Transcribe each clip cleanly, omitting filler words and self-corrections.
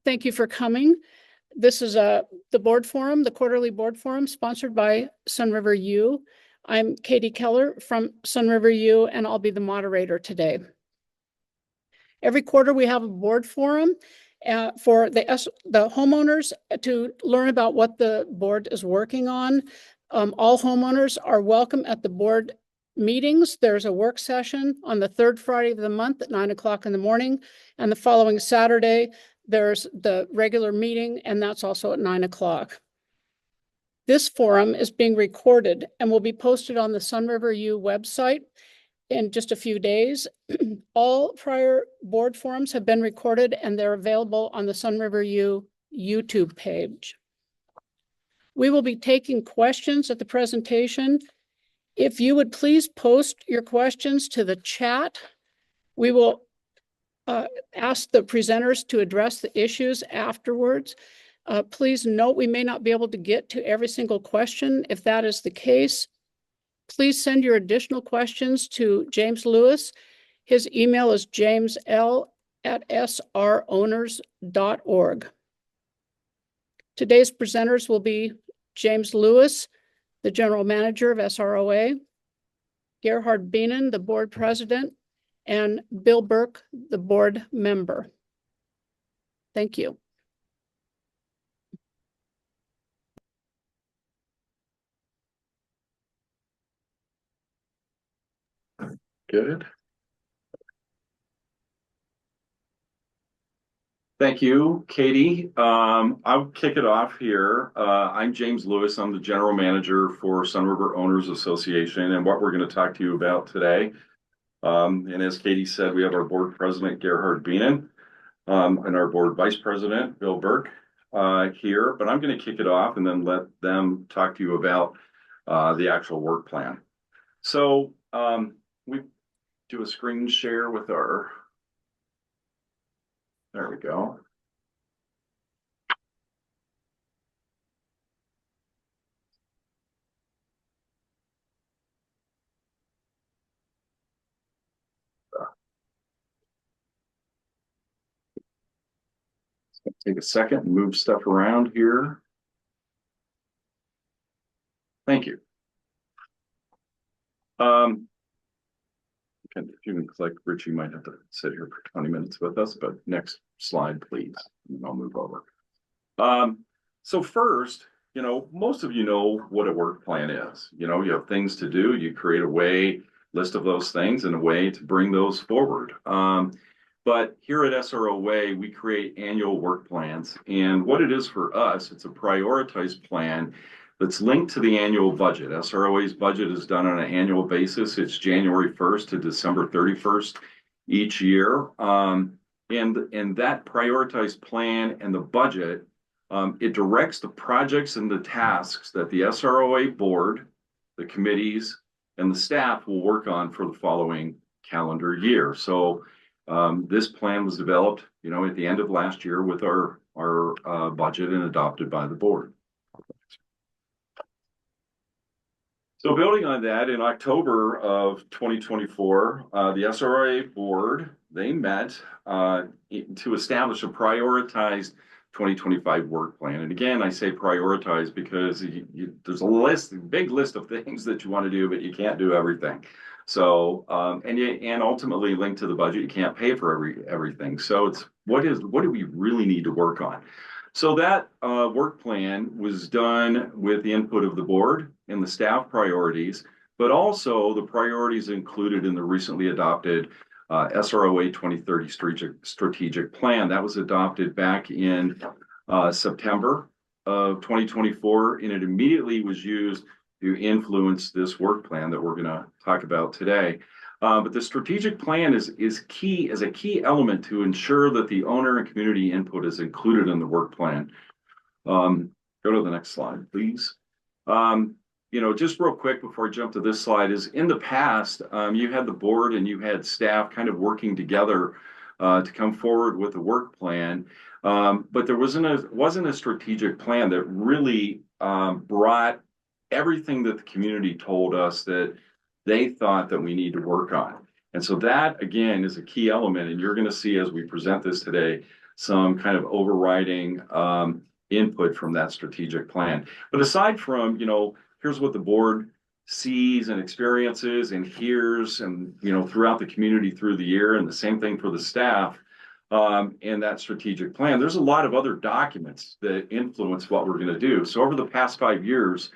Thank you for coming. This is the board forum, the quarterly board forum sponsored by Sunriver U. I'm Katie Keller from Sunriver U, and I'll be the moderator today. Every quarter we have a board forum for the homeowners to learn about what the board is working on. All homeowners are welcome at the board meetings. There's a work session on the third Friday of the month at 9 o'clock in the morning, and the following Saturday there's the regular meeting, and that's also at 9 o'clock. This forum is being recorded and will be posted on the Sunriver U website in just a few days. All prior board forums have been recorded and they're available on the Sunriver U YouTube page. We will be taking questions at the presentation. If you would please post your questions to the chat, we will ask the presenters to address the issues afterwards. Please note we may not be able to get to every single question. If that is the case, please send your additional questions to James Lewis. His email is jamesl@srowners.org. Today's presenters will be James Lewis, the General Manager of SROA, Gerhard Beenen, the Board President, and Bill Burke, the Board Member. Thank you. Good. Thank you, Katie. I'll kick it off here. I'm James Lewis. I'm the General Manager for Sunriver Owners Association, and what we're going to talk to you about today. And as Katie said, we have our Board President, Gerhard Beenen, and our Board Vice President, Bill Burke, here. But I'm going to kick it off and then let them talk to you about the actual work plan. So we do a screen share with our... There we go. Take a second and move stuff around here. Thank you. If you can click, Rich, you might have to sit here for 20 minutes with us, but next slide, please. And I'll move over. So first, most of you know what a work plan is. You have things to do. You create a list of those things and a way to bring those forward. But here at SROA, we create annual work plans. And what it is for us, it's a prioritized plan that's linked to the annual budget. SROA's budget is done on an annual basis. It's January 1st to December 31st each year. And that prioritized plan and the budget, it directs the projects and the tasks that the SROA board, the committees, and the staff will work on for the following calendar year. So this plan was developed, at the end of last year with our budget and adopted by the board. So building on that, in October of 2024, the SROA board, they met to establish a prioritized 2025 work plan. And again, I say prioritize because there's a big list of things that you want to do, but you can't do everything. So, and ultimately linked to the budget, you can't pay for everything. So it's what do we really need to work on? So that work plan was done with the input of the board and the staff priorities, but also the priorities included in the recently adopted SROA 2030 strategic plan. That was adopted back in September of 2024, and it immediately was used to influence this work plan that we're going to talk about today. But the strategic plan is a key element to ensure that the owner and community input is included in the work plan. Go to the next slide, please. Just real quick before I jump to this slide, is in the past, you had the board and you had staff kind of working together to come forward with a work plan. But there wasn't a strategic plan that really brought everything that the community told us that they thought that we need to work on. And so that, again, is a key element. And you're going to see as we present this today, some kind of overriding input from that strategic plan. But aside from, here's what the board sees and experiences and hears and, throughout the community through the year, and the same thing for the staff, and that strategic plan, there's a lot of other documents that influence what we're going to do. So over the past 5 years,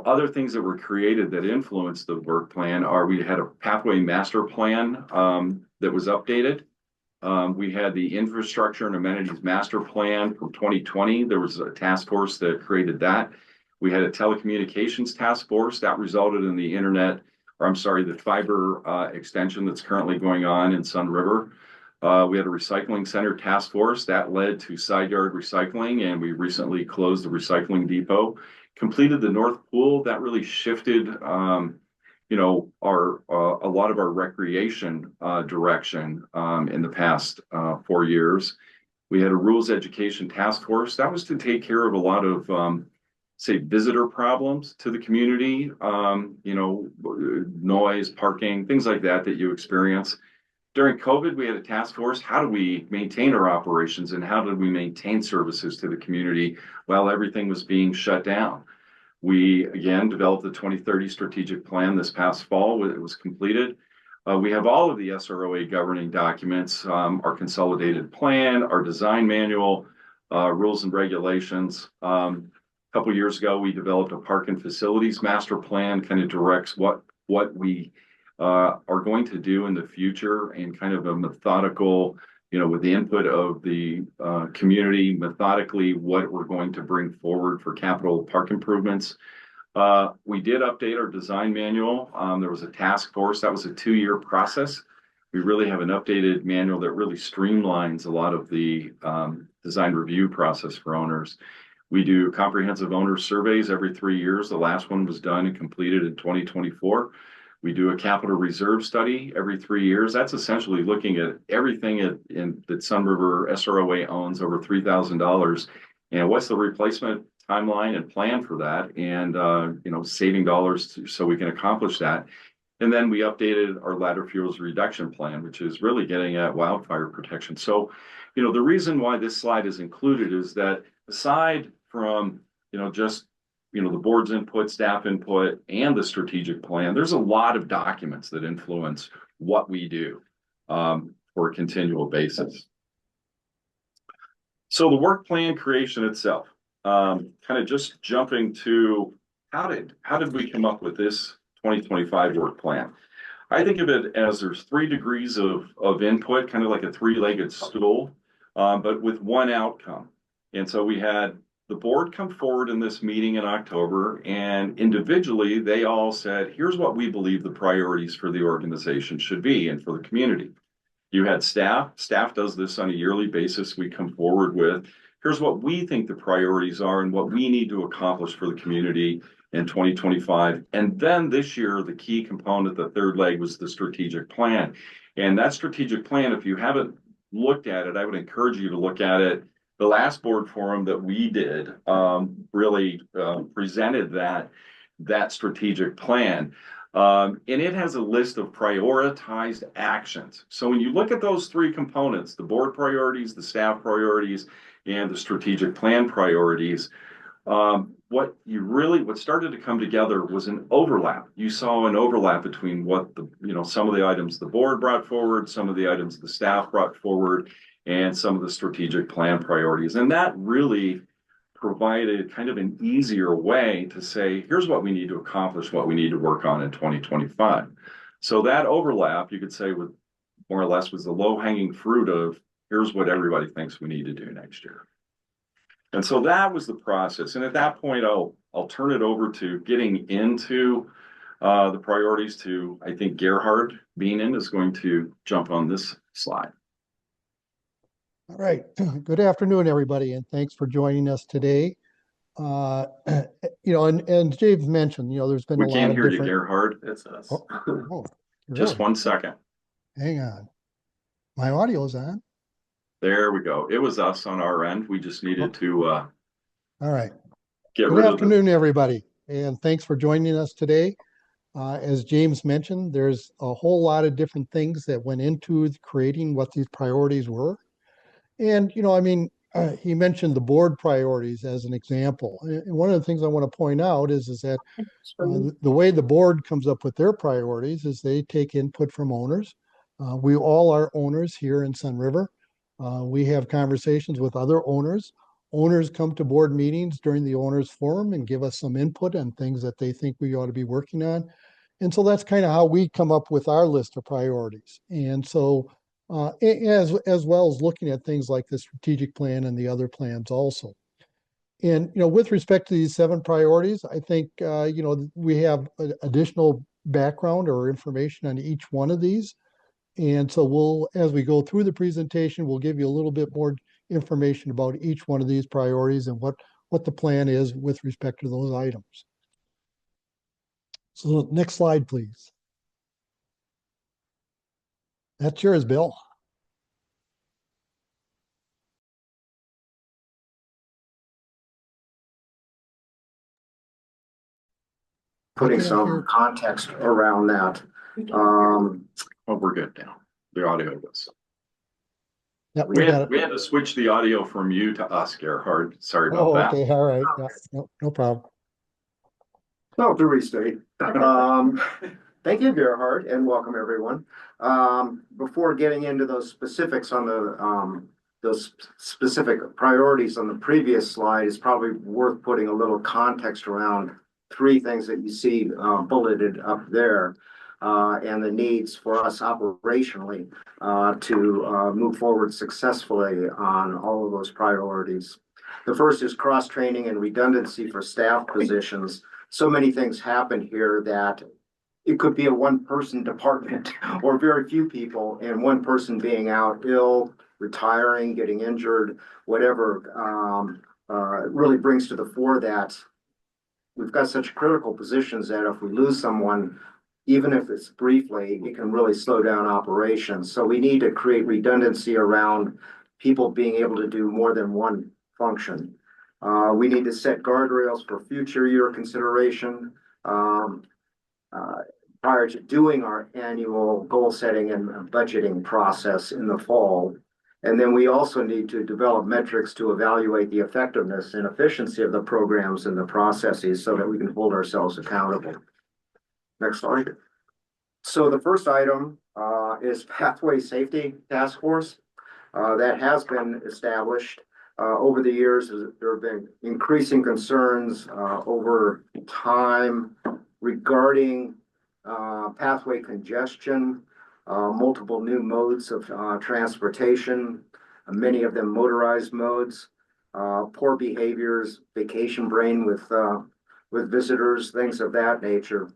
other things that were created that influenced the work plan are we had a pathway master plan that was updated. We had the infrastructure and amenities master plan from 2020. There was a task force that created that. We had a telecommunications task force that resulted in the the fiber extension that's currently going on in Sun River. We had a recycling center task force that led to side yard recycling, and we recently closed the recycling depot. Completed the North Pool. That really shifted, a lot of our recreation direction in the past 4 years. We had a rules education task force that was to take care of a lot of, say, visitor problems to the community, noise, parking, things like that you experience. During COVID, we had a task force. How do we maintain our operations and how did we maintain services to the community while everything was being shut down? We, again, developed the 2030 strategic plan this past fall. It was completed. We have all of the SROA governing documents, our consolidated plan, our design manual, rules and regulations. A couple of years ago, we developed a park and facilities master plan, kind of directs what we are going to do in the future, and kind of a methodical, with the input of the community, methodically what we're going to bring forward for capital park improvements. We did update our design manual. There was a task force. That was a 2-year process. We really have an updated manual that really streamlines a lot of the design review process for owners. We do comprehensive owner surveys every 3 years. The last one was done and completed in 2024. We do a capital reserve study every 3 years. That's essentially looking at everything that Sun River SROA owns over $3,000, and what's the replacement timeline and plan for that, and saving dollars so we can accomplish that. And then we updated our ladder fuels reduction plan, which is really getting at wildfire protection. So, the reason why this slide is included is that aside from, just the board's input, staff input, and the strategic plan, there's a lot of documents that influence what we do for a continual basis. So the work plan creation itself, kind of just jumping to how did we come up with this 2025 work plan? I think of it as there's 3 degrees of input, kind of like a 3-legged stool, but with one outcome. And so we had the board come forward in this meeting in October, and individually, they all said, here's what we believe the priorities for the organization should be and for the community. You had staff does this on a yearly basis. We come forward with, here's what we think the priorities are and what we need to accomplish for the community in 2025. And then this year, the key component, the third leg, was the strategic plan. And that strategic plan, if you haven't looked at it, I would encourage you to look at it. The last board forum that we did really presented that strategic plan. And it has a list of prioritized actions. So when you look at those 3 components, the board priorities, the staff priorities, and the strategic plan priorities, what started to come together was an overlap. You saw an overlap between what some of the items the board brought forward, some of the items the staff brought forward, and some of the strategic plan priorities. And that really provided kind of an easier way to say, here's what we need to accomplish, what we need to work on in 2025. So that overlap, you could say, with more or less was the low-hanging fruit of here's what everybody thinks we need to do next year. And so that was the process. And at that point, I'll turn it over to getting into the priorities to, I think, Gerhard Beenen is going to jump on this slide. All right. Good afternoon, everybody, and thanks for joining us today. And James mentioned, there's been a lot of We can't hear you, Gerhard. It's us. Just 1 second. Hang on. My audio's on. There we go. It was us on our end. We just needed to all right. Get Good rid afternoon, everybody, and thanks for joining us today. As James mentioned, there's a whole lot of different things that went into creating what these priorities were. And, I mean, he mentioned the board priorities as an example. And one of the things I want to point out is that the way the board comes up with their priorities is they take input from owners. We all are owners here in Sun River. We have conversations with other owners. Owners come to board meetings during the owners forum and give us some input on things that they think we ought to be working on. And so that's kind of how we come up with our list of priorities. And so as well as looking at things like the strategic plan and the other plans also. And, with respect to these 7 priorities, I think, we have additional background or information on each one of these. And so as we go through the presentation, we'll give you a little bit more information about each one of these priorities and what the plan is with respect to those items. So next slide, please. That's yours, Bill. Putting some context around that. Oh, we're good now. The audio was. Yep, We had to switch the audio from you to us, Gerhard. Sorry about that. Okay, all right. Yeah, no problem. No, to restate. Thank you, Gerhard, and welcome everyone. Before getting into those specifics on those specific priorities on the previous slide, it's probably worth putting a little context around 3 things that you see bulleted up there, and the needs for us operationally to move forward successfully on all of those priorities. The first is cross-training and redundancy for staff positions. So many things happen here that it could be a 1-person department or very few people, and one person being out ill, retiring, getting injured, whatever, really brings to the fore that we've got such critical positions that if we lose someone, even if it's briefly, it can really slow down operations. So we need to create redundancy around people being able to do more than one function. We need to set guardrails for future year consideration prior to doing our annual goal setting and budgeting process in the fall. And then we also need to develop metrics to evaluate the effectiveness and efficiency of the programs and the processes so that we can hold ourselves accountable. Next slide. So the first item is Pathway Safety Task Force. That has been established. Over the years, there have been increasing concerns over time regarding pathway congestion, multiple new modes of transportation, many of them motorized modes, poor behaviors, vacation brain with visitors, things of that nature.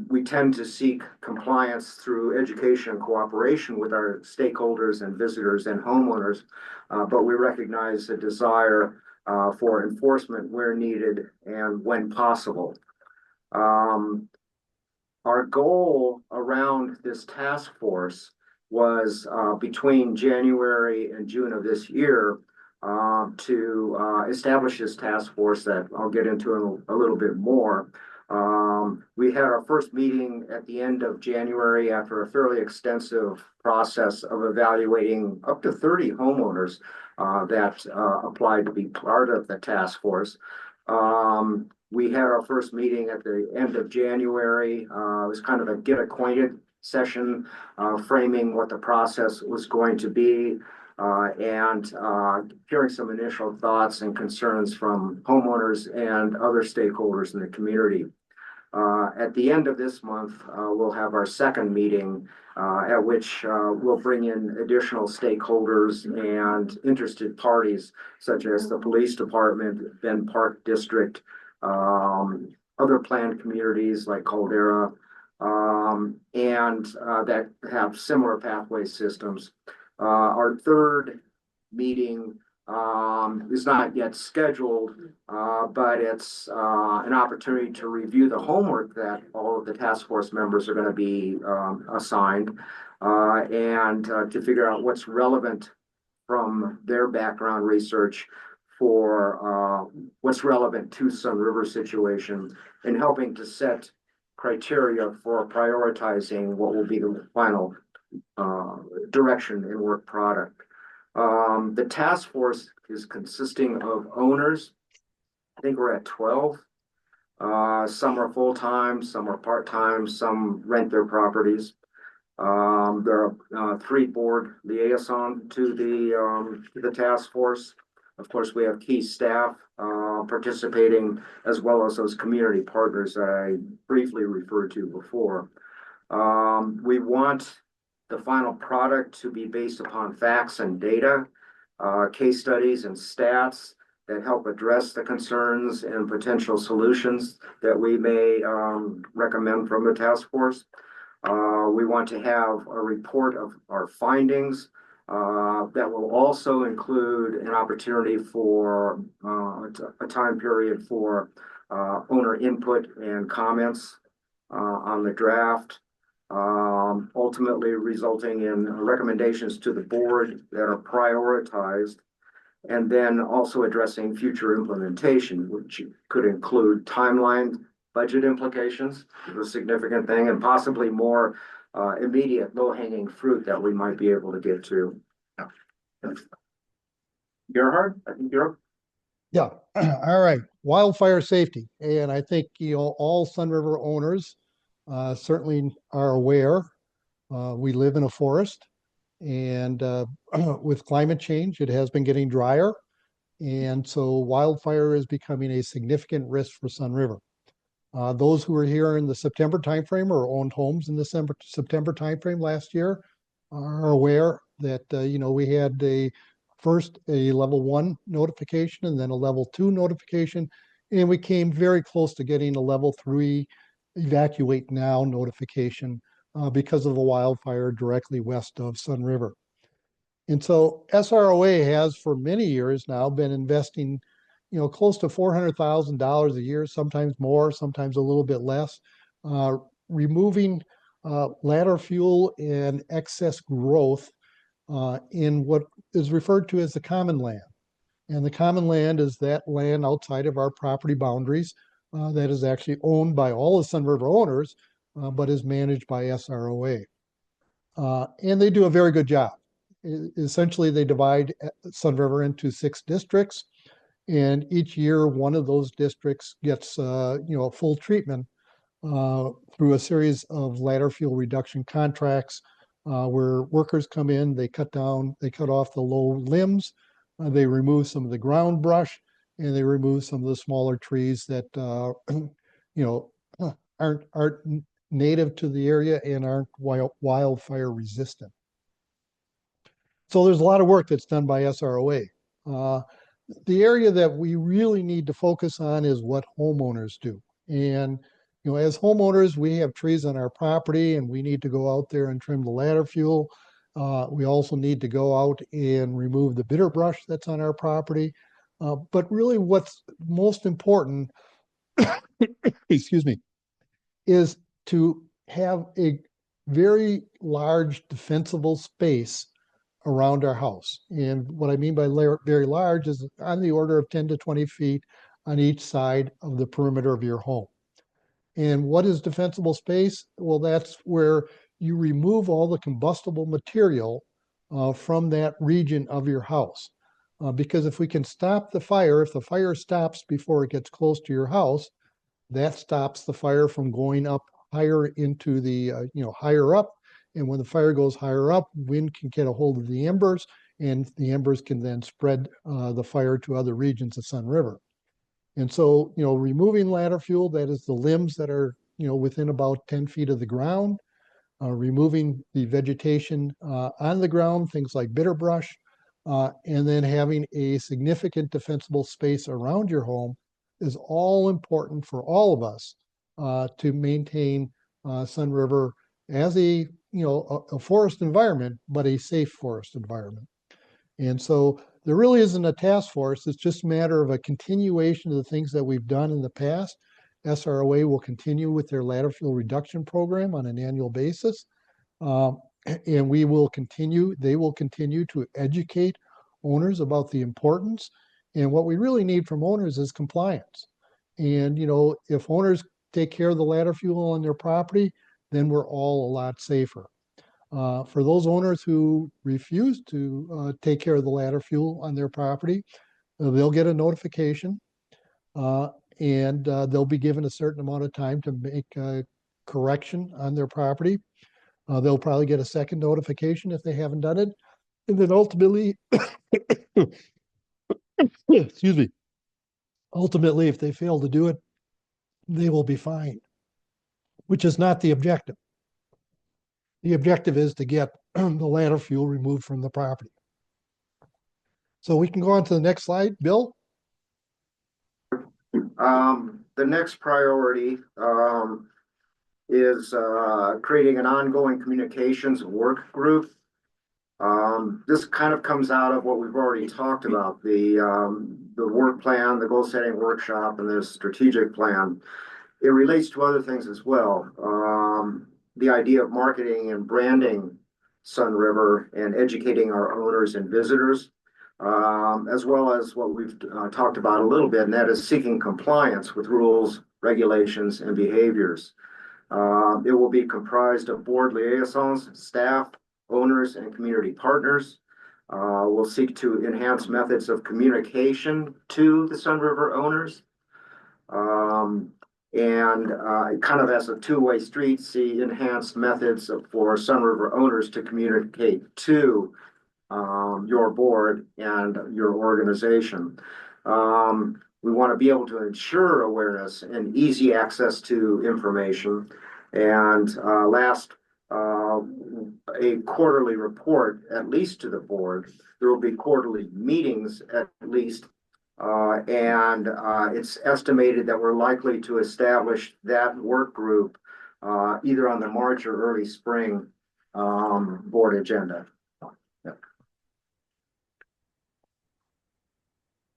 We tend to seek compliance through education and cooperation with our stakeholders and visitors and homeowners, but we recognize the desire for enforcement where needed and when possible. Our goal around this task force was between January and June of this year to establish this task force that I'll get into a little bit more. We had our first meeting at the end of January after a fairly extensive process of evaluating up to 30 homeowners that applied to be part of the task force. We had our first meeting at the end of January. It was kind of a get acquainted session, framing what the process was going to be, and hearing some initial thoughts and concerns from homeowners and other stakeholders in the community. At the end of this month, we'll have our second meeting at which we'll bring in additional stakeholders and interested parties such as the police department, Bend Park District, other planned communities like Caldera, and that have similar pathway systems. Our third meeting is not yet scheduled, but it's an opportunity to review the homework that all of the task force members are going to be assigned and to figure out what's relevant from their background research for what's relevant to Sun River situation and helping to set criteria for prioritizing what will be the final direction and work product. The task force is consisting of owners. I think we're at 12. Some are full-time, some are part-time, some rent their properties. There are 3 board liaison to the task force. Of course, we have key staff participating, as well as those community partners that I briefly referred to before. We want the final product to be based upon facts and data, case studies and stats that help address the concerns and potential solutions that we may recommend from the task force. We want to have a report of our findings that will also include an opportunity for a time period for owner input and comments on the draft, ultimately resulting in recommendations to the board that are prioritized, and then also addressing future implementation, which could include timeline, budget implications, is a significant thing, and possibly more immediate low-hanging fruit that we might be able to get to. Gerhard, I think you're up. Yeah, all right, wildfire safety. And I think, all Sun River owners certainly are aware. We live in a forest, and with climate change, it has been getting drier. And so wildfire is becoming a significant risk for Sun River. Those who were here in the September timeframe or owned homes in the September timeframe last year are aware that, we had first a level 1 notification and then a level 2 notification. And we came very close to getting a level 3 evacuate now notification because of the wildfire directly west of Sun River. And so SROA has for many years now been investing, close to $400,000 a year, sometimes more, sometimes a little bit less, removing ladder fuel and excess growth in what is referred to as the common land. And the common land is that land outside of our property boundaries that is actually owned by all the Sun River owners, but is managed by SROA. And they do a very good job. Essentially, they divide Sun River into 6 districts, and each year one of those districts gets full treatment through a series of ladder fuel reduction contracts where workers come in, they cut off the low limbs, they remove some of the ground brush, and they remove some of the smaller trees that aren't native to the area and aren't wildfire resistant. So there's a lot of work that's done by SROA. The area that we really need to focus on is what homeowners do. And, as homeowners, we have trees on our property and we need to go out there and trim the ladder fuel. We also need to go out and remove the bitter brush that's on our property. But really what's most important, excuse me, is to have a very large defensible space around our house. And what I mean by very large is on the order of 10 to 20 feet on each side of the perimeter of your home. And what is defensible space? Well, that's where you remove all the combustible material from that region of your house. Because if we can stop the fire, if the fire stops before it gets close to your house, that stops the fire from going up higher into the, higher up. And when the fire goes higher up, wind can get a hold of the embers, and the embers can then spread the fire to other regions of Sun River. And so, removing ladder fuel, that is the limbs that are, within about 10 feet of the ground, removing the vegetation on the ground, things like bitter brush, and then having a significant defensible space around your home is all important for all of us to maintain Sun River as a forest environment, but a safe forest environment. And so there really isn't a task force. It's just a matter of a continuation of the things that we've done in the past. SROA will continue with their ladder fuel reduction program on an annual basis. And they will continue to educate owners about the importance. And what we really need from owners is compliance. And, if owners take care of the ladder fuel on their property, then we're all a lot safer. For those owners who refuse to take care of the ladder fuel on their property, they'll get a notification, and they'll be given a certain amount of time to make a correction on their property. They'll probably get a second notification if they haven't done it. And then ultimately, excuse me, ultimately, if they fail to do it, they will be fined, which is not the objective. The objective is to get the ladder fuel removed from the property. So we can go on to the next slide, Bill. The next priority is creating an ongoing communications work group. This kind of comes out of what we've already talked about, the work plan, the goal setting workshop, and the strategic plan. It relates to other things as well. The idea of marketing and branding Sun River and educating our owners and visitors, as well as what we've talked about a little bit, and that is seeking compliance with rules, regulations, and behaviors. It will be comprised of board liaisons, staff, owners, and community partners. We'll seek to enhance methods of communication to the Sun River owners. Kind of as a two-way street, see enhanced methods for Sun River owners to communicate to your board and your organization. We want to be able to ensure awareness and easy access to information. And last, a quarterly report, at least to the board. There will be quarterly meetings at least. And it's estimated that we're likely to establish that work group either on the March or early spring board agenda.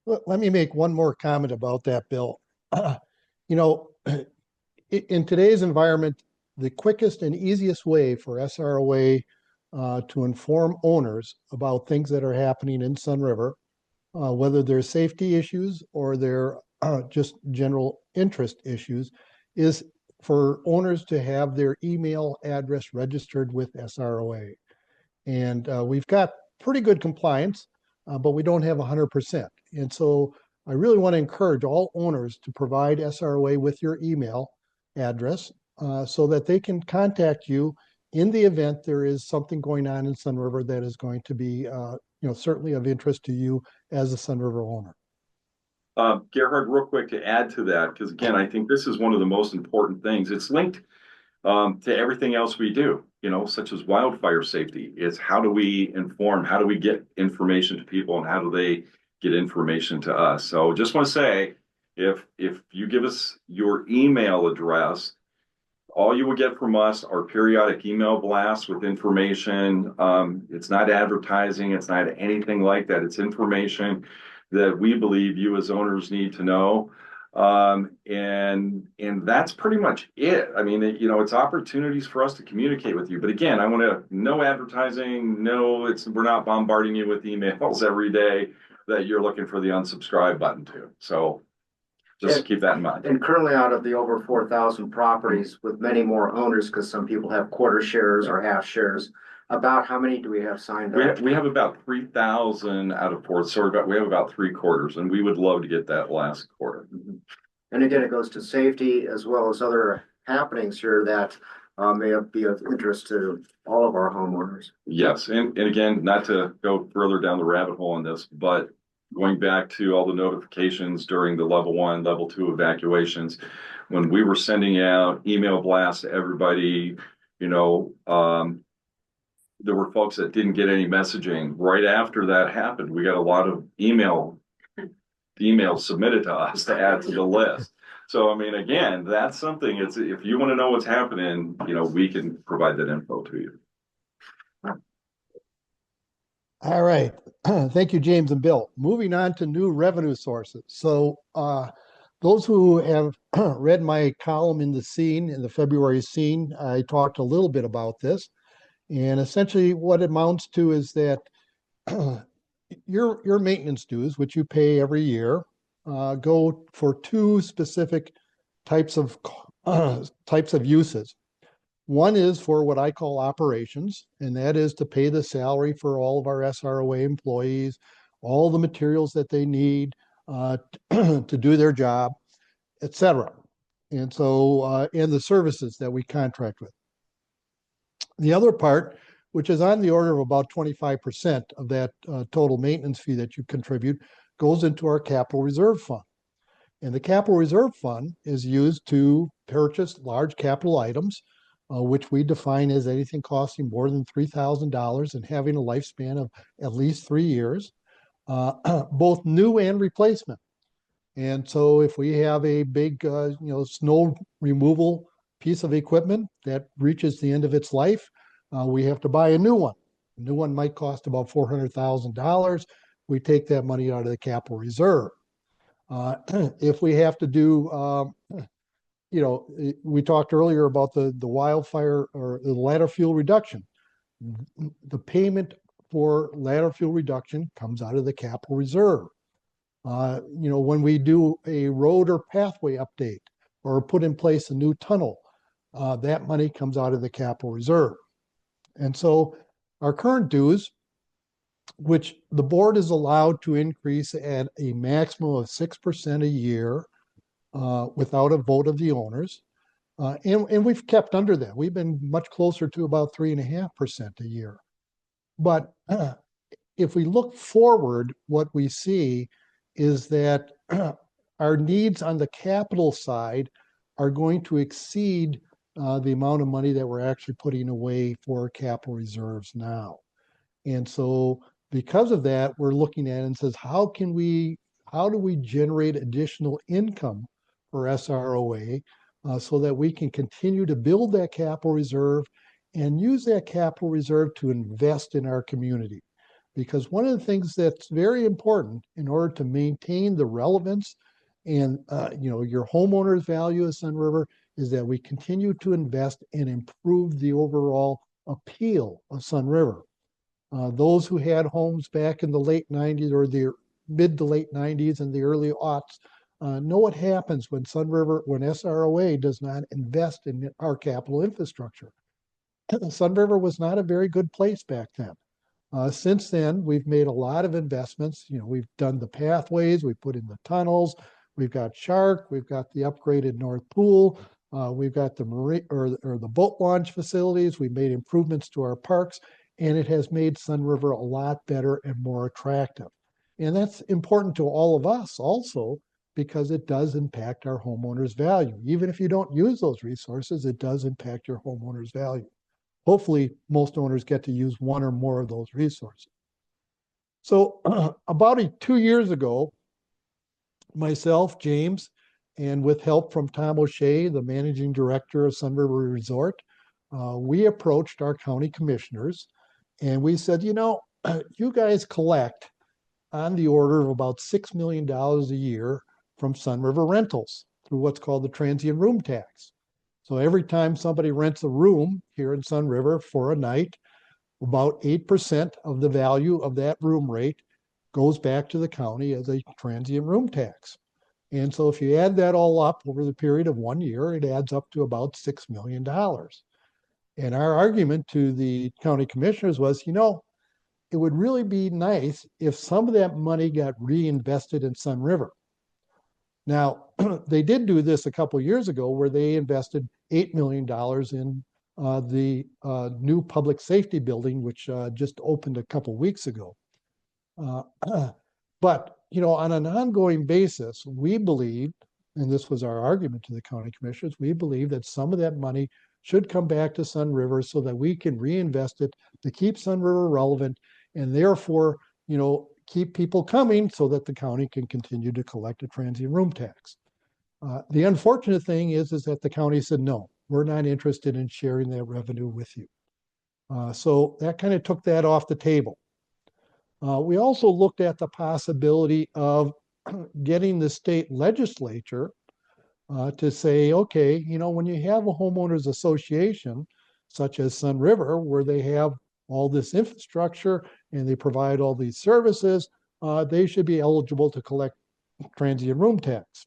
Let me make one more comment about that, Bill. You know, in today's environment, the quickest and easiest way for SROA to inform owners about things that are happening in Sun River, whether they're safety issues or they're just general interest issues, is for owners to have their email address registered with SROA. And we've got pretty good compliance, but we don't have 100%. And so I really want to encourage all owners to provide SROA with your email address so that they can contact you in the event there is something going on in Sun River that is going to be certainly of interest to you as a Sun River owner. Gerhard, real quick to add to that, because again, I think this is one of the most important things. It's linked to everything else we do, such as wildfire safety. It's how do we inform, how do we get information to people, and how do they get information to us? So just want to say, if you give us your email address, all you will get from us are periodic email blasts with information. It's not advertising. It's not anything like that. It's information that we believe you as owners need to know. And that's pretty much it. I mean, it's opportunities for us to communicate with you. But again, I want to, no advertising, we're not bombarding you with emails every day that you're looking for the unsubscribe button to. So just keep that in mind. And currently, out of the over 4,000 properties with many more owners, because some people have quarter shares or half shares, about how many do we have signed up? We have about 3,000 out of 4. So we have about 3/4, and we would love to get that last quarter. Mm-hmm. And again, it goes to safety as well as other happenings here that may be of interest to all of our homeowners. Yes, and again, not to go further down the rabbit hole on this, but going back to all the notifications during the level 1, level 2 evacuations, when we were sending out email blasts to everybody, there were folks that didn't get any messaging. Right after that happened, we got a lot of emails submitted to us to add to the list. So, I mean, again, that's something, if you want to know what's happening, we can provide that info to you. All right. Thank you, James and Bill. Moving on to new revenue sources. So those who have read my column in the February scene, I talked a little bit about this. And essentially what it amounts to is that your maintenance dues, which you pay every year, go for 2 specific types of uses. One is for what I call operations, and that is to pay the salary for all of our SROA employees, all the materials that they need to do their job, etc. And so, and the services that we contract with. The other part, which is on the order of about 25% of that total maintenance fee that you contribute, goes into our capital reserve fund. And the capital reserve fund is used to purchase large capital items, which we define as anything costing more than $3,000 and having a lifespan of at least 3 years, both new and replacement. And so if we have a big, snow removal piece of equipment that reaches the end of its life, we have to buy a new one. A new one might cost about $400,000. We take that money out of the capital reserve. If we have to do, we talked earlier about the wildfire or the ladder fuel reduction. The payment for ladder fuel reduction comes out of the capital reserve. When we do a road or pathway update or put in place a new tunnel, that money comes out of the capital reserve. And so our current dues, which the board is allowed to increase at a maximum of 6% a year without a vote of the owners. And we've kept under that. We've been much closer to about 3.5% a year. But if we look forward, what we see is that our needs on the capital side are going to exceed the amount of money that we're actually putting away for capital reserves now. And so because of that, we're looking at it and says, how do we generate additional income for SROA so that we can continue to build that capital reserve and use that capital reserve to invest in our community? Because one of the things that's very important in order to maintain the relevance and your homeowner's value of Sun River is that we continue to invest and improve the overall appeal of Sun River. Those who had homes back in the late 90s or the mid to late 90s and the early aughts know what happens when SROA does not invest in our capital infrastructure. Sun River was not a very good place back then. Since then, we've made a lot of investments. We've done the pathways, we put in the tunnels, we've got Shark, we've got the upgraded North Pool, we've got the marine or the boat launch facilities, we've made improvements to our parks, and it has made Sun River a lot better and more attractive. And that's important to all of us also, because it does impact our homeowners' value. Even if you don't use those resources, it does impact your homeowners' value. Hopefully, most owners get to use one or more of those resources. So about 2 years ago, myself, James, and with help from Tom O'Shea, the managing director of Sun River Resort, we approached our county commissioners and we said, you guys collect on the order of about $6 million a year from Sun River Rentals through what's called the transient room tax. So every time somebody rents a room here in Sun River for a night, about 8% of the value of that room rate goes back to the county as a transient room tax. And so if you add that all up over the period of 1 year, it adds up to about $6 million. And our argument to the county commissioners was, it would really be nice if some of that money got reinvested in Sun River. Now, they did do this a couple of years ago where they invested $8 million in the new public safety building, which just opened a couple of weeks ago. But, on an ongoing basis, we believe, and this was our argument to the county commissioners, we believe that some of that money should come back to Sun River so that we can reinvest it to keep Sun River relevant and therefore, keep people coming so that the county can continue to collect a transient room tax. The unfortunate thing is that the county said, no, we're not interested in sharing that revenue with you. So that kind of took that off the table. We also looked at the possibility of getting the state legislature to say, okay, when you have a homeowners association, such as Sun River, where they have all this infrastructure and they provide all these services, they should be eligible to collect transient room tax.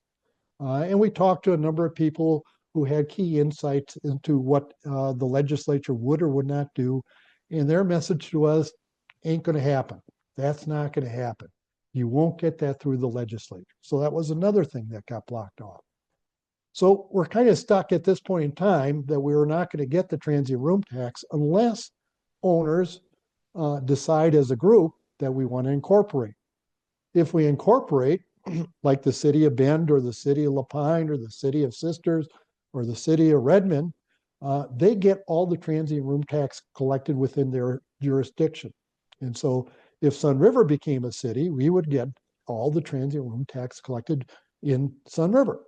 And we talked to a number of people who had key insights into what the legislature would or would not do. And their message to us ain't going to happen. That's not going to happen. You won't get that through the legislature. So that was another thing that got blocked off. So we're kind of stuck at this point in time that we were not going to get the transient room tax unless owners decide as a group that we want to incorporate. If we incorporate, like the city of Bend or the city of Lapine or the city of Sisters or the city of Redmond, they get all the transient room tax collected within their jurisdiction. And so if Sun River became a city, we would get all the transient room tax collected in Sun River.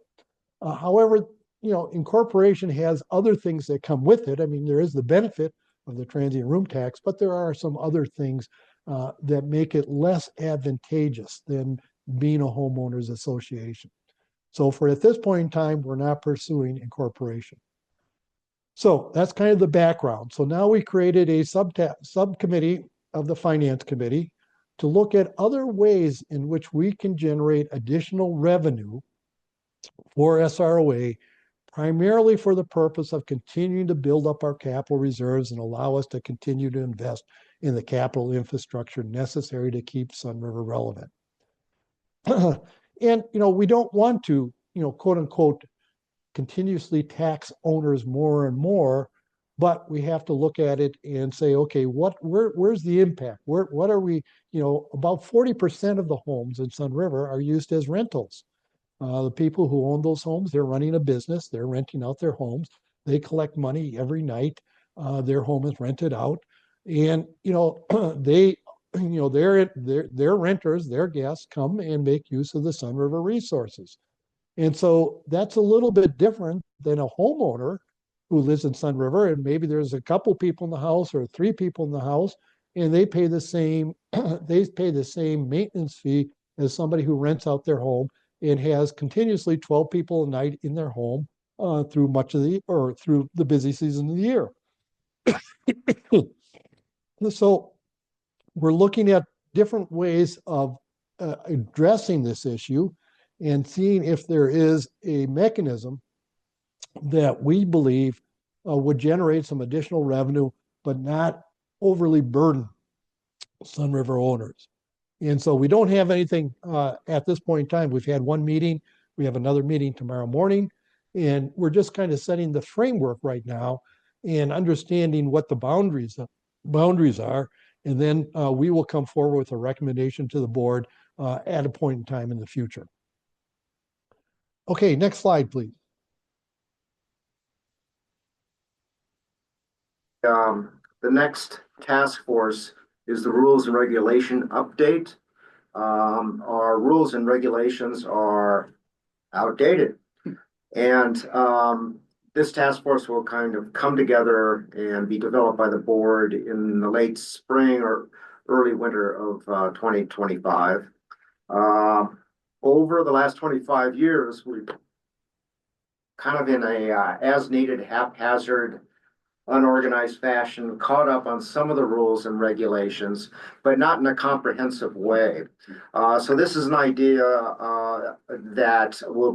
However, incorporation has other things that come with it. I mean, there is the benefit of the transient room tax, but there are some other things that make it less advantageous than being a homeowners association. So at this point in time, we're not pursuing incorporation. So that's kind of the background. So now we created a subcommittee of the Finance Committee to look at other ways in which we can generate additional revenue for SROA, primarily for the purpose of continuing to build up our capital reserves and allow us to continue to invest in the capital infrastructure necessary to keep Sun River relevant. And, we don't want to, quote unquote, continuously tax owners more and more, but we have to look at it and say, okay, where's the impact? What are we, about 40% of the homes in Sun River are used as rentals. The people who own those homes, they're running a business, they're renting out their homes, they collect money every night, their home is rented out, and their renters, their guests come and make use of the Sun River resources. And so that's a little bit different than a homeowner who lives in Sun River, and maybe there's a couple people in the house or 3 people in the house, and they pay the same maintenance fee as somebody who rents out their home and has continuously 12 people a night in their home through the busy season of the year. So we're looking at different ways of addressing this issue and seeing if there is a mechanism that we believe would generate some additional revenue, but not overly burden Sun River owners. And so we don't have anything at this point in time. We've had one meeting. We have another meeting tomorrow morning. And we're just kind of setting the framework right now and understanding what the boundaries are. And then we will come forward with a recommendation to the board at a point in time in the future. Okay, next slide, please. The next task force is the rules and regulation update. Our rules and regulations are outdated. And this task force will kind of come together and be developed by the board in the late spring or early winter of 2025. Over the last 25 years, we've kind of in a as-needed, haphazard, unorganized fashion, caught up on some of the rules and regulations, but not in a comprehensive way. So this is an idea that will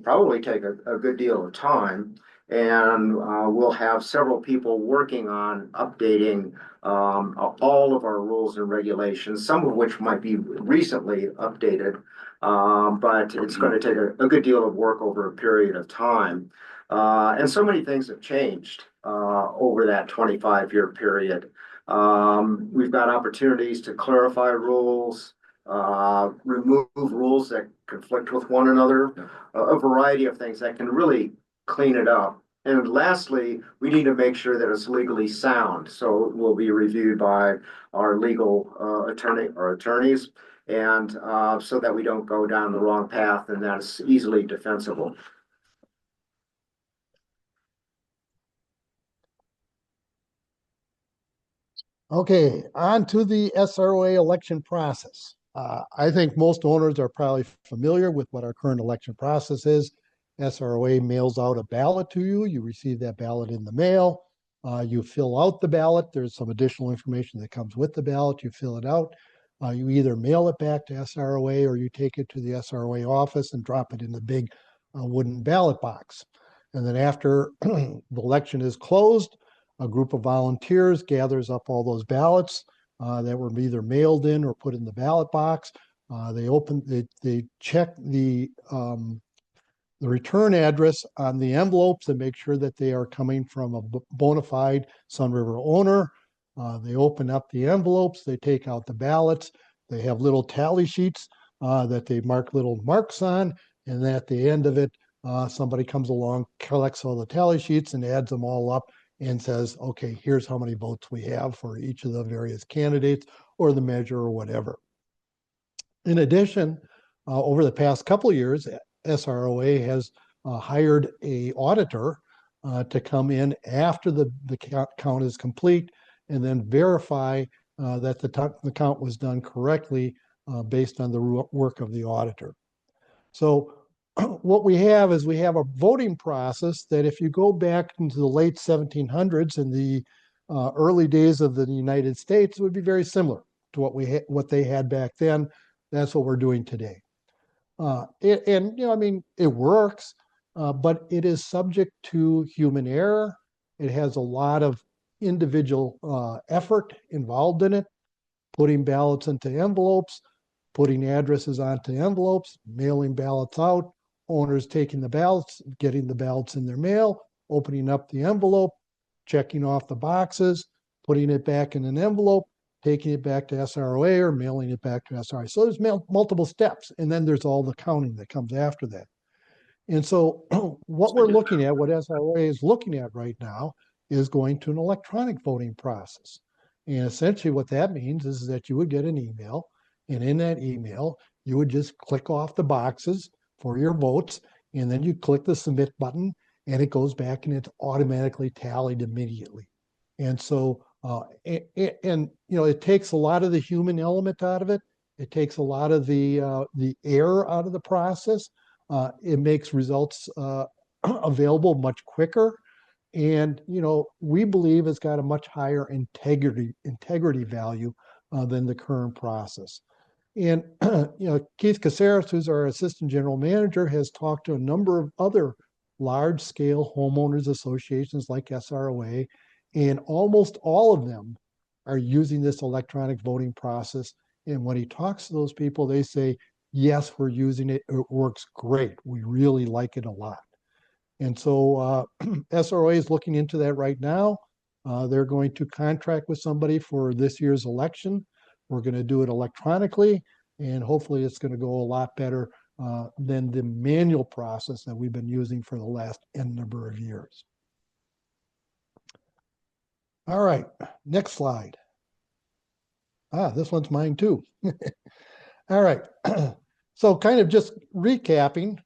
probably take a good deal of time, and we'll have several people working on updating all of our rules and regulations, some of which might be recently updated, but it's going to take a good deal of work over a period of time. And so many things have changed over that 25-year period. We've got opportunities to clarify rules, remove rules that conflict with one another, a variety of things that can really clean it up. And lastly, we need to make sure that it's legally sound. So it will be reviewed by our legal attorneys, and so that we don't go down the wrong path and that's easily defensible. Okay, on to the SROA election process. I think most owners are probably familiar with what our current election process is. SROA mails out a ballot to you. You receive that ballot in the mail. You fill out the ballot. There's some additional information that comes with the ballot. You fill it out. You either mail it back to SROA or you take it to the SROA office and drop it in the big wooden ballot box. And then after the election is closed, a group of volunteers gathers up all those ballots that were either mailed in or put in the ballot box. They check the return address on the envelopes and make sure that they are coming from a bona fide Sun River owner. They open up the envelopes, they take out the ballots, they have little tally sheets that they mark little marks on, and at the end of it, somebody comes along, collects all the tally sheets and adds them all up and says, okay, here's how many votes we have for each of the various candidates or the measure or whatever. In addition, over the past couple of years, SROA has hired an auditor to come in after the count is complete and then verify that the count was done correctly based on the work of the auditor. So what we have is we have a voting process that if you go back into the late 1700s and the early days of the United States, it would be very similar to what they had back then. That's what we're doing today. It works, but it is subject to human error. It has a lot of individual effort involved in it, putting ballots into envelopes, putting addresses onto envelopes, mailing ballots out, owners taking the ballots, getting the ballots in their mail, opening up the envelope, checking off the boxes, putting it back in an envelope, taking it back to SROA or mailing it back to SROA. So there's multiple steps, and then there's all the counting that comes after that. And so what we're looking at, what SROA is looking at right now, is going to an electronic voting process. And essentially what that means is that you would get an email, and in that email, you would just click off the boxes for your votes, and then you click the submit button, and it goes back and it's automatically tallied immediately. And so, it takes a lot of the human element out of it. It takes a lot of the error out of the process. It makes results available much quicker. And, we believe it's got a much higher integrity value than the current process. And, Keith Caceres, who's our assistant general manager, has talked to a number of other large-scale homeowners associations like SROA, and almost all of them are using this electronic voting process. And when he talks to those people, they say, yes, we're using it. It works great. We really like it a lot. And so SROA is looking into that right now. They're going to contract with somebody for this year's election. We're going to do it electronically, and hopefully it's going to go a lot better than the manual process that we've been using for the last N number of years. All right, next slide. This one's mine too. All right, so kind of just recapping,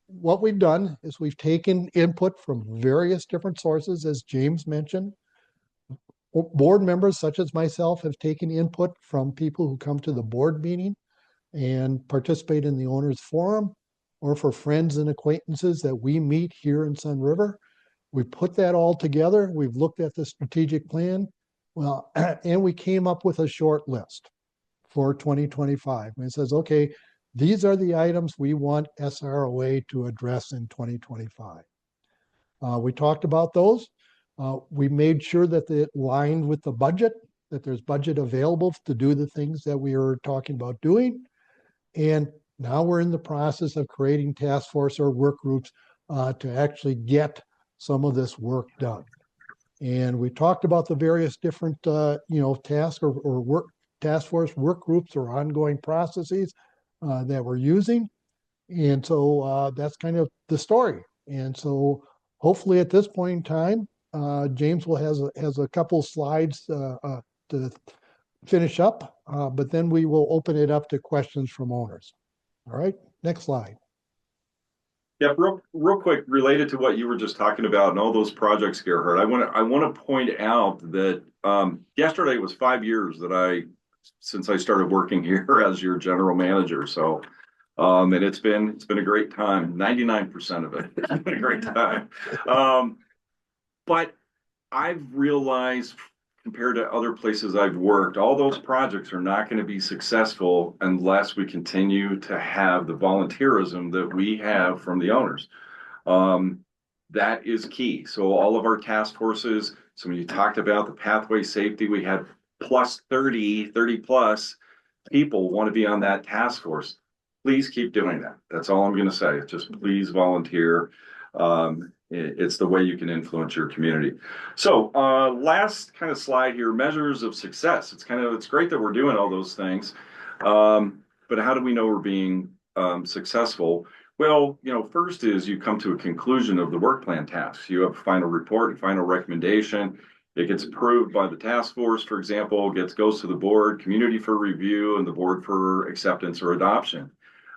what we've done is we've taken input from various different sources, as James mentioned. Board members such as myself have taken input from people who come to the board meeting and participate in the owners forum, or for friends and acquaintances that we meet here in Sun River. We put that all together. We've looked at the strategic plan, and we came up with a short list for 2025. And it says, okay, these are the items we want SROA to address in 2025. We talked about those. We made sure that it aligned with the budget, that there's budget available to do the things that we were talking about doing. And now we're in the process of creating task force or work groups to actually get some of this work done. And we talked about the various different, task or work task force work groups or ongoing processes that we're using. And so that's kind of the story. And so hopefully at this point in time, James has a couple slides to finish up, but then we will open it up to questions from owners. All right, next slide. Yeah, real quick, related to what you were just talking about and all those projects, Gerhard, I want to point out that yesterday was 5 years since I started working here as your general manager. So, and it's been a great time. 99% of it, it's been a great time. But I've realized, compared to other places I've worked, all those projects are not going to be successful unless we continue to have the volunteerism that we have from the owners. That is key. So all of our task forces, so when you talked about the pathway safety, we had plus 30 plus people want to be on that task force. Please keep doing that. That's all I'm going to say. Just please volunteer. It's the way you can influence your community. So last kind of slide here, measures of success. It's great that we're doing all those things. But how do we know we're being successful? Well, first is you come to a conclusion of the work plan tasks. You have a final report and final recommendation. It gets approved by the task force, for example, goes to the board, community for review, and the board for acceptance or adoption.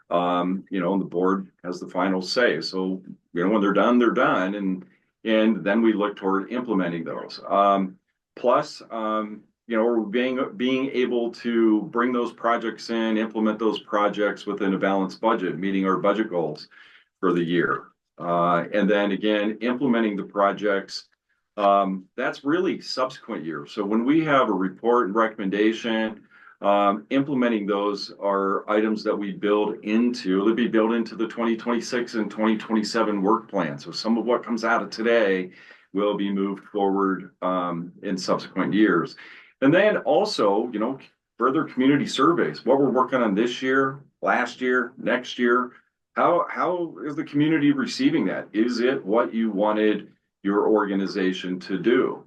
And the board has the final say. So, when they're done, they're done. And then we look toward implementing those. Plus, being able to bring those projects in, implement those projects within a balanced budget, meeting our budget goals for the year. And then again, implementing the projects, that's really subsequent years. So when we have a report and recommendation, implementing those are items that we they'll be built into the 2026 and 2027 work plan. So some of what comes out of today will be moved forward in subsequent years. And then also, further community surveys, what we're working on this year, last year, next year. How is the community receiving that? Is it what you wanted your organization to do?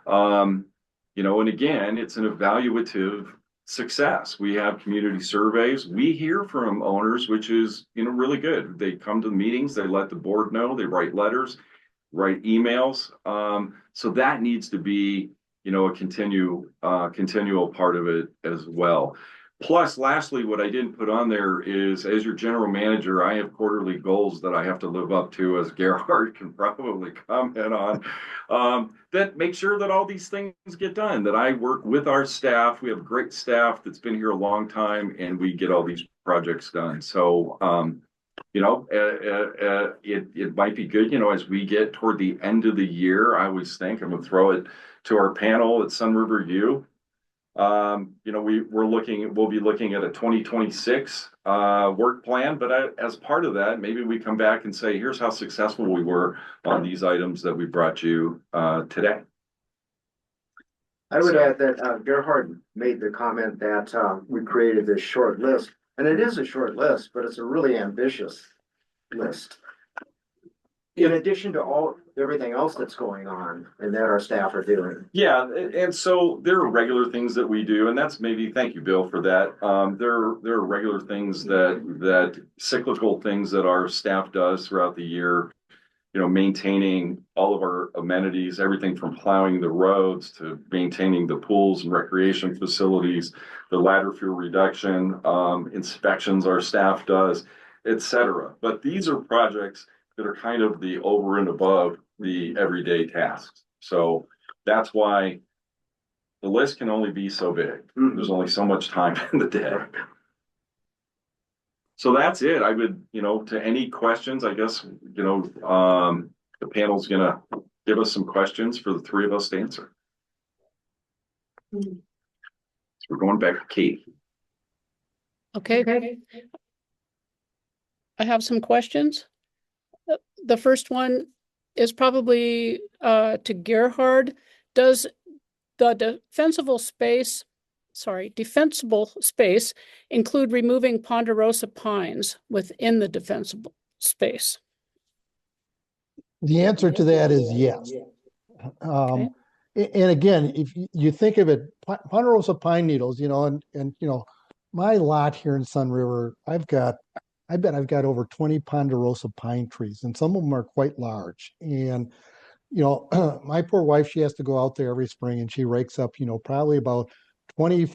And again, it's an evaluative success. We have community surveys. We hear from owners, which is, really good. They come to the meetings, they let the board know, they write letters, write emails. So that needs to be, a continual part of it as well. Plus, lastly, what I didn't put on there is, as your general manager, I have quarterly goals that I have to live up to, as Gerhard can probably comment on, that make sure that all these things get done, that I work with our staff. We have great staff that's been here a long time, and we get all these projects done. So, it might be good, as we get toward the end of the year. I always think, I'm going to throw it to our panel at Sun River U. We'll be looking at a 2026 work plan, but as part of that, maybe we come back and say, here's how successful we were on these items that we brought you today. I would add that Gerhard made the comment that we created this short list, and it is a short list, but it's a really ambitious list. In addition to everything else that's going on and that our staff are doing. Yeah, and so there are regular things that we do, and that's thank you, Bill, for that. There are regular things that cyclical things that our staff does throughout the year. Maintaining all of our amenities, everything from plowing the roads to maintaining the pools and recreation facilities, the ladder fuel reduction, inspections our staff does, etc. But these are projects that are kind of the over and above the everyday tasks. So that's why the list can only be so big. There's only so much time in the day. So that's it. I would, to any questions, I guess, the panel's gonna give us some questions for the three of us to answer. So we're going back to Kate. Okay. I have some questions. The first one is probably to Gerhard. Does the defensible space include removing ponderosa pines within the defensible space? The answer to that is yes. Okay. And again, if you think of it, ponderosa pine needles, and my lot here in Sun River, I bet I've got over 20 ponderosa pine trees, and some of them are quite large. And, my poor wife, she has to go out there every spring, and she rakes up, probably about 20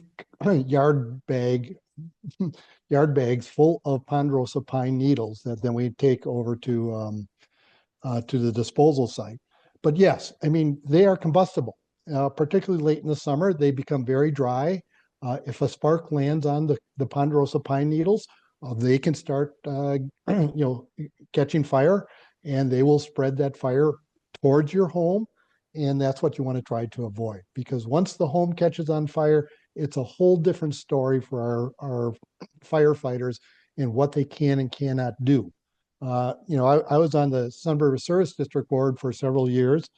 yard bags full of ponderosa pine needles that then we take over to the disposal site. But yes, I mean, they are combustible, particularly late in the summer. They become very dry. If a spark lands on the ponderosa pine needles, they can start, catching fire, and they will spread that fire towards your home. And that's what you want to try to avoid, because once the home catches on fire, it's a whole different story for our firefighters and what they can and cannot do. I was on the Sun River Service District Board for several years.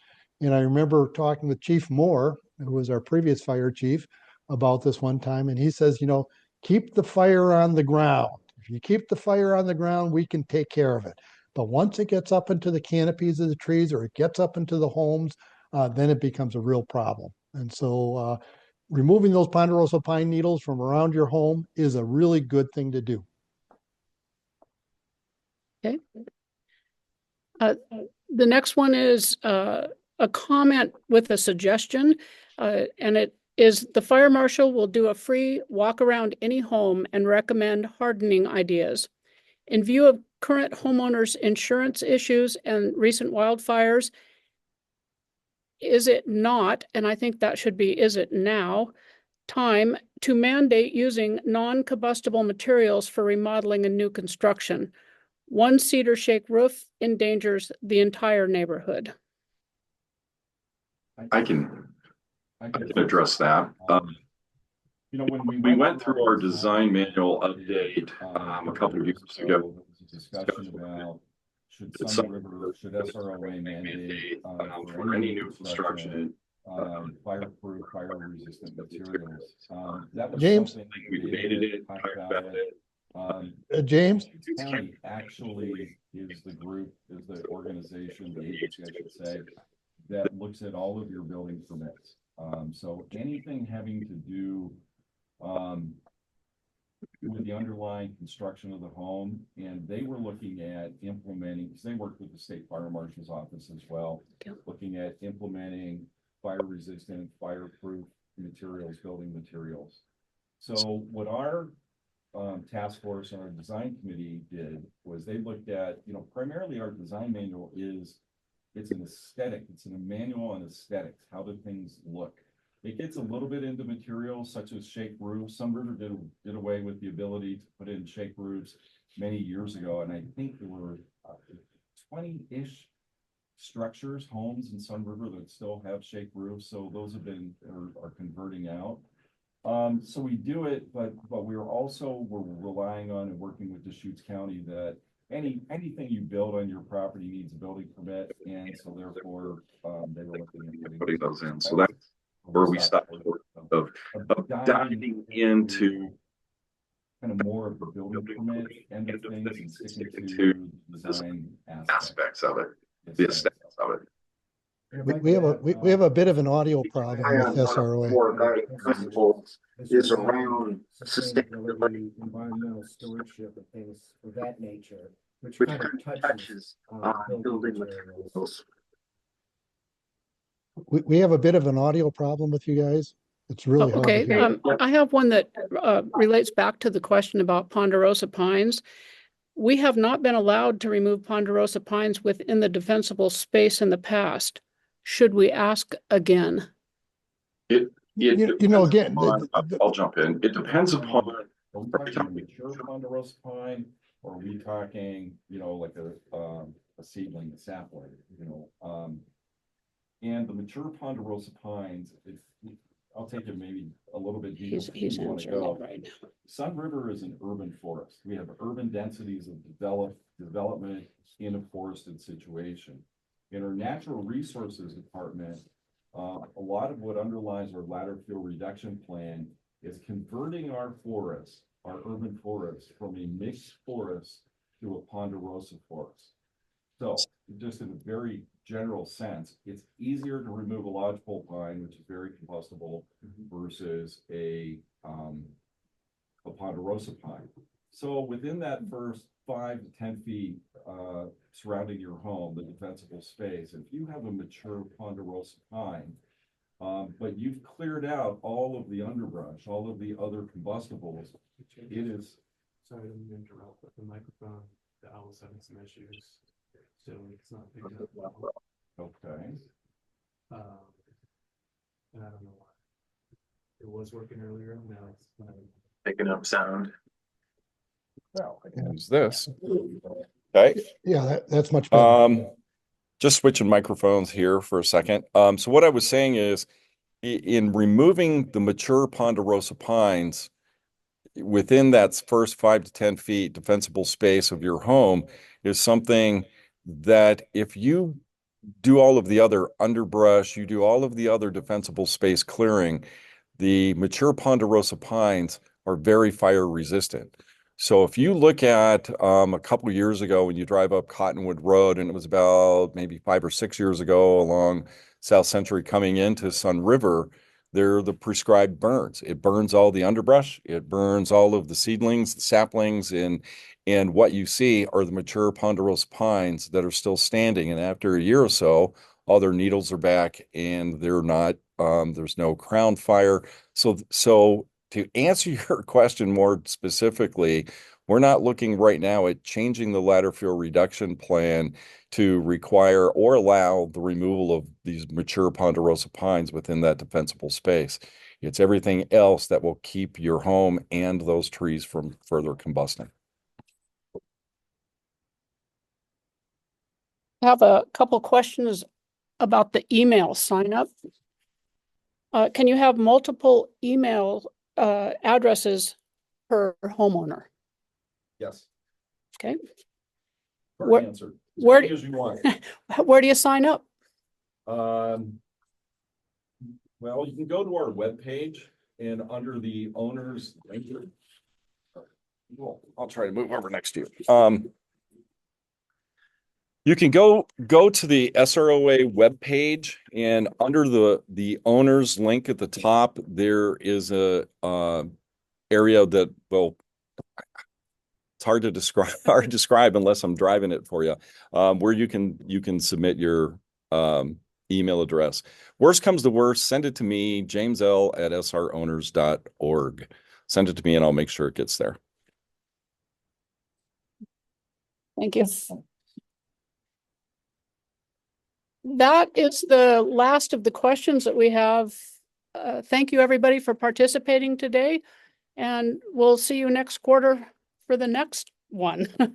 And I remember talking with Chief Moore, who was our previous fire chief, about this one time. And he says, keep the fire on the ground. If you keep the fire on the ground, we can take care of it. But once it gets up into the canopies of the trees or it gets up into the homes, then it becomes a real problem. And so removing those ponderosa pine needles from around your home is a really good thing to do. Okay. The next one is a comment with a suggestion, and it is the fire marshal will do a free walk around any home and recommend hardening ideas. In view of current homeowners' insurance issues and recent wildfires, is it not, and I think that should be, is it now, time to mandate using non-combustible materials for remodeling and new construction? One cedar shake roof endangers the entire neighborhood. I can address that. When we went through our design manual update a couple of years ago, discussion about should SROA mandate for any new construction fireproof, fire-resistant materials. That was James? something we debated it, talked about it. James? County actually is the organization, the agency, I should say, that looks at all of your building permits. So anything having to do with the underlying construction of the home, and they were looking at implementing, because they worked with the state fire marshal's office as well, looking at implementing fire-resistant, fireproof materials, building materials. So what our task force and our design committee did was they looked at, primarily our design manual it's an aesthetic, it's a manual on aesthetics. How do things look? It gets a little bit into materials such as shake roofs. Sun River did away with the ability to put in shake roofs many years ago, and I think there were 20-ish structures, homes in Sun River that still have shake roofs. So those are converting out. So we do it, but we're relying on and working with Deschutes County that anything you build on your property needs a building permit, and so therefore they were looking at putting those in. So that's where we stopped of diving into kind of more of the building permit end of things and sticking to design aspects of it, the aesthetics of it. We have a bit of an audio problem with SROA. Principles is around sustainability, environmental stewardship, and things of that nature, which which kind kind of of touches touches building materials. We have a bit of an audio problem with you guys. It's really hard to Okay, hear. I have one that relates back to the question about ponderosa pines. We have not been allowed to remove ponderosa pines within the defensible space in the past. Should we ask again? Again, I'll jump in. It depends upon. Are we talking a mature ponderosa pine, or are we talking, like a seedling, a sapling, and the mature ponderosa pines, I'll take it maybe a little bit deeper. He's answering it right now. Sun River is an urban forest. We have urban densities of development in a forested situation. In our natural resources department, a lot of what underlies our ladder fuel reduction plan is converting our forests, our urban forests, from a mixed forest to a ponderosa forest. So just in a very general sense, it's easier to remove a lodgepole pine, which is very combustible, versus a ponderosa pine. So within that first 5 to 10 feet surrounding your home, the defensible space, if you have a mature ponderosa pine, but you've cleared out all of the underbrush, all of the other combustibles, it is. Sorry to interrupt, but the microphone, the owl is having some issues, so it's not picking up well. Okay. And I don't know why. It was working earlier, now it's not. Picking up sound. Well, I Yeah. use this. Okay. Yeah, that's much better. Just switching microphones here for a second. So what I was saying is in removing the mature ponderosa pines, within that first 5 to 10 feet defensible space of your home is something that if you do all of the other underbrush, you do all of the other defensible space clearing, the mature ponderosa pines are very fire resistant. So if you look at a couple of years ago when you drive up Cottonwood Road, and it was about maybe 5 or 6 years ago along South Century coming into Sun River, they're the prescribed burns. It burns all the underbrush, it burns all of the seedlings, the saplings, and what you see are the mature ponderosa pines that are still standing. And after a year or so, all their needles are back and they're not, there's no crown fire. So to answer your question more specifically, we're not looking right now at changing the ladder fuel reduction plan to require or allow the removal of these mature ponderosa pines within that defensible space. It's everything else that will keep your home and those trees from further combusting. I have a couple questions about the email sign up. Can you have multiple email addresses per homeowner? Yes. Okay. Short answer. As where many as you want. Where do you sign up? Well, you can go to our webpage and under the owners. Well, I'll try to move over next to you. You can go to the SROA webpage, and under the owners link at the top, there is a area that, well, it's hard to describe unless I'm driving it for you, where you can submit your email address. Worst comes to worst, send it to me, jamesl@srowners.org. Send it to me and I'll make sure it gets there. Thank you. That is the last of the questions that we have. Thank you, everybody, for participating today, and we'll see you next quarter for the next one.